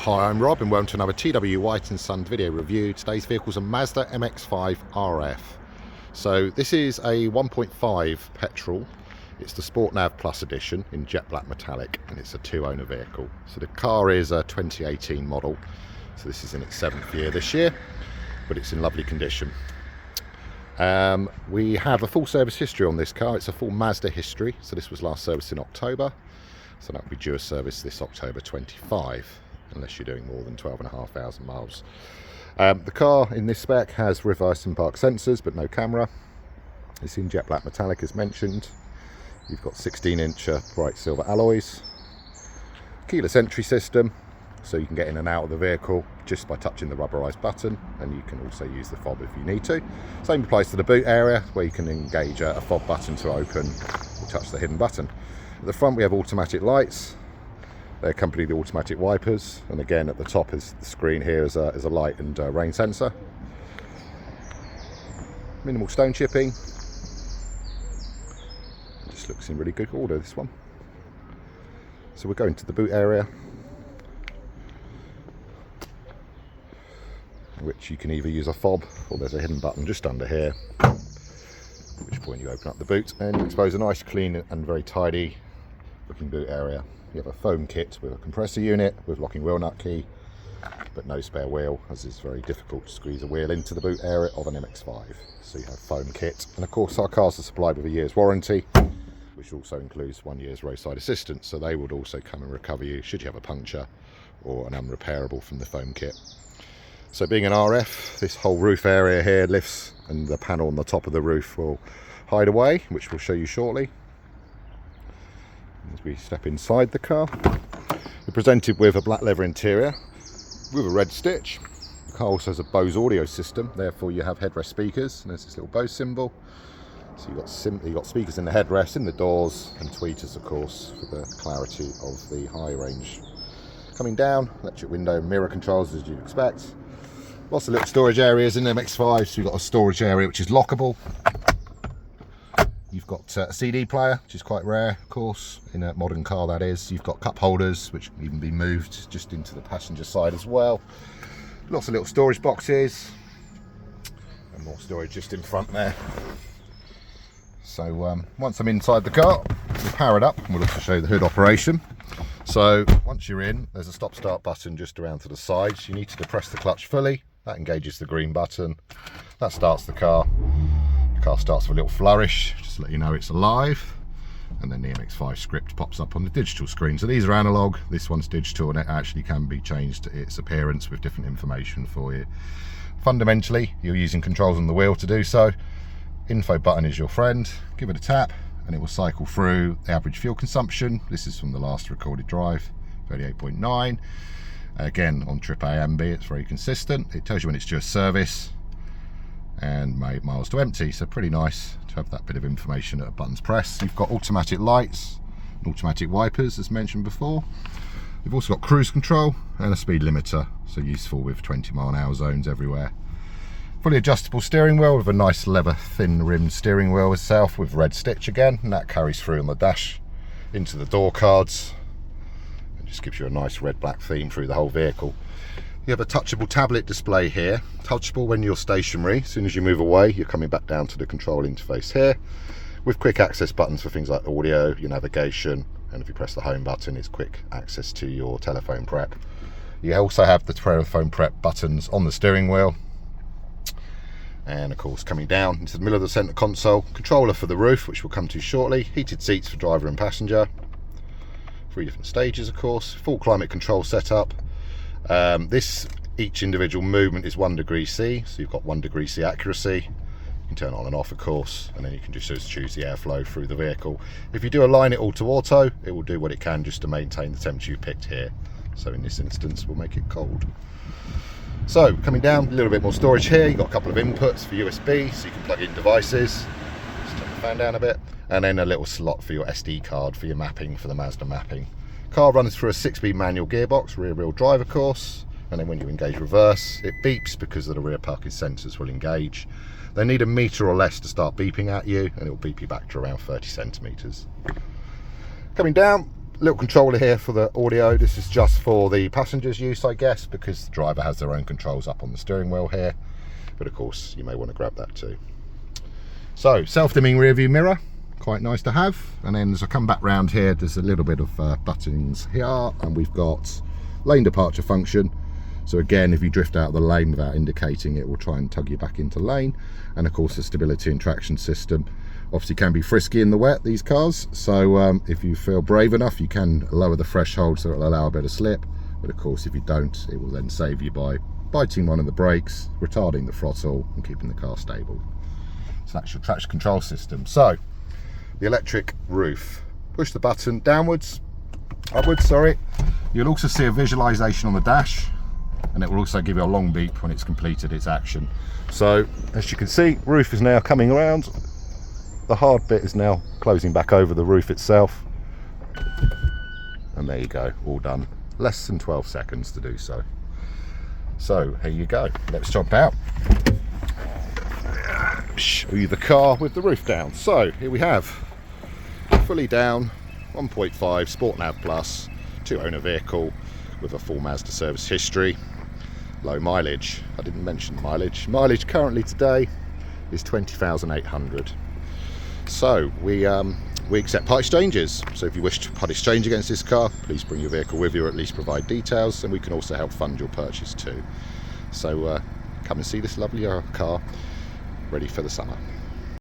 Hi, I'm Rob and welcome to another T.W White Sons video review. Today's vehicle is a Mazda MX-5 RF. So this is a 1.5 petrol. It's the Sport Nav Plus edition in jet black metallic, and it's a two-owner vehicle. So the car is a 2018 model. So this is in its 7th year this year, but it's in lovely condition. We have a full service history on this car. It's a full Mazda history. So this was last serviced in October. So that will be due a service this October 25. Unless you're doing more than 12,500 miles. The car in this spec has reverse and park sensors, but no camera. It's in jet black metallic as mentioned. You've got 16-inch bright silver alloys. Keyless entry system, so you can get in and out of the vehicle just by touching the rubberized button, and you can also use the fob if you need to. Same applies to the boot area, where you can engage a fob button to open or touch the hidden button. At the front we have automatic lights. They accompany the automatic wipers, and again at the top is the screen here is a light and rain sensor. Minimal stone chipping. It just looks in really good order, this one. So we're going to the boot area, which you can either use a fob or there's a hidden button just under here, at which point you open up the boot and you expose a nice clean and very tidy looking boot area. You have a foam kit with a compressor unit with locking wheel nut key, but no spare wheel, as it's very difficult to squeeze a wheel into the boot area of an MX-5. So you have foam kit, and of course our cars are supplied with a year's warranty, which also includes 1 year's roadside assistance, so they would also come and recover you should you have a puncture or an unrepairable from the foam kit. So being an RF, this whole roof area here lifts, and the panel on the top of the roof will hide away, which we'll show you shortly. As we step inside the car, we're presented with a black leather interior with a red stitch. The car also has a Bose audio system, therefore you have headrest speakers, and there's this little Bose symbol. So you've got speakers in the headrest, in the doors, and tweeters of course for the clarity of the high range. Coming down, electric window and mirror controls as you'd expect. Lots of little storage areas in the MX-5, so you've got a storage area which is lockable. You've got a CD player, which is quite rare, of course, in a modern car that is. You've got cup holders, which can even be moved just into the passenger side as well. Lots of little storage boxes, and more storage just in front there. So once I'm inside the car, we'll power it up, and we'll also show you the hood operation. So once you're in, there's a stop-start button just around to the sides. You need to depress the clutch fully. That engages the green button. That starts the car. Car starts with a little flourish just to let you know it's alive, and then the MX-5 script pops up on the digital screen. So these are analog, this one's digital, and it actually can be changed its appearance with different information for you. Fundamentally you're using controls on the wheel to do so. Info button is your friend. Give it a tap and it will cycle through the average fuel consumption. This is from the last recorded drive, 38.9. Again, on trip A and B it's very consistent. It tells you when it's due a service and miles to empty, so pretty nice to have that bit of information at a button's press. You've got automatic lights and automatic wipers as mentioned before. You've also got cruise control and a speed limiter, so useful with 20-mile-an-hour zones everywhere. Fully adjustable steering wheel with a nice leather thin rimmed steering wheel itself with red stitch again, and that carries through on the dash into the door cards and just gives you a nice red black theme through the whole vehicle. You have a touchable tablet display here, touchable when you're stationary. As soon as you move away, you're coming back down to the control interface here, with quick access buttons for things like audio, your navigation, and if you press the home button, it's quick access to your telephone prep. You also have the telephone prep buttons on the steering wheel. And of course, coming down into the middle of the center console, controller for the roof, which we'll come to shortly, heated seats for driver and passenger, 3 different stages of course, full climate control setup. Each individual movement is 1 degree C, so you've got 1 degree C accuracy. You can turn on and off of course, and then you can just choose the airflow through the vehicle. If you do align it all to auto, it will do what it can just to maintain the temperature you picked here. So in this instance we'll make it cold. So coming down, a little bit more storage here. You've got a couple of inputs for USB, so you can plug in devices. Just turn the fan down a bit, and then a little slot for your SD card for your mapping, for the Mazda mapping. Car runs through a 6-speed manual gearbox, rear-wheel drive of course, and then when you engage reverse, it beeps because of the rear parking sensors will engage. They need a metre or less to start beeping at you, and it will beep you back to around 30 centimetres. Coming down, Little controller here for the audio. This is just for the passengers' use, I guess, because the driver has their own controls up on the steering wheel here. But of course, you may want to grab that too. So, self-dimming rear view mirror, quite nice to have. And then as I come back round here, there's a little bit of buttons here, and we've got lane departure function. So again, if you drift out of the lane without indicating, it will try and tug you back into lane. And of course, the stability and traction system obviously can be frisky in the wet, these cars. So if you feel brave enough, you can lower the threshold so it'll allow a bit of slip. But of course, if you don't, it will then save you by biting one of the brakes, retarding the throttle, and keeping the car stable. So that's your traction control system. So the electric roof. Push the button downwards, upwards, sorry. You'll also see a visualization on the dash, and it will also give you a long beep when it's completed its action. So as you can see, roof is now coming around. The hard bit is now closing back over the roof itself. And there you go, all done. Less than 12 seconds to do so. So here you go, let's jump out. Show you the car with the roof down. So here we have, fully down, 1.5 Sport Nav Plus, 2-owner vehicle with a full Mazda service history. Low mileage. I didn't mention mileage. Mileage currently today is 20,800. So we accept part exchanges. So if you wish to part exchange against this car, please bring your vehicle with you, or at least provide details, and we can also help fund your purchase too. So come and see this lovely car ready for the summer.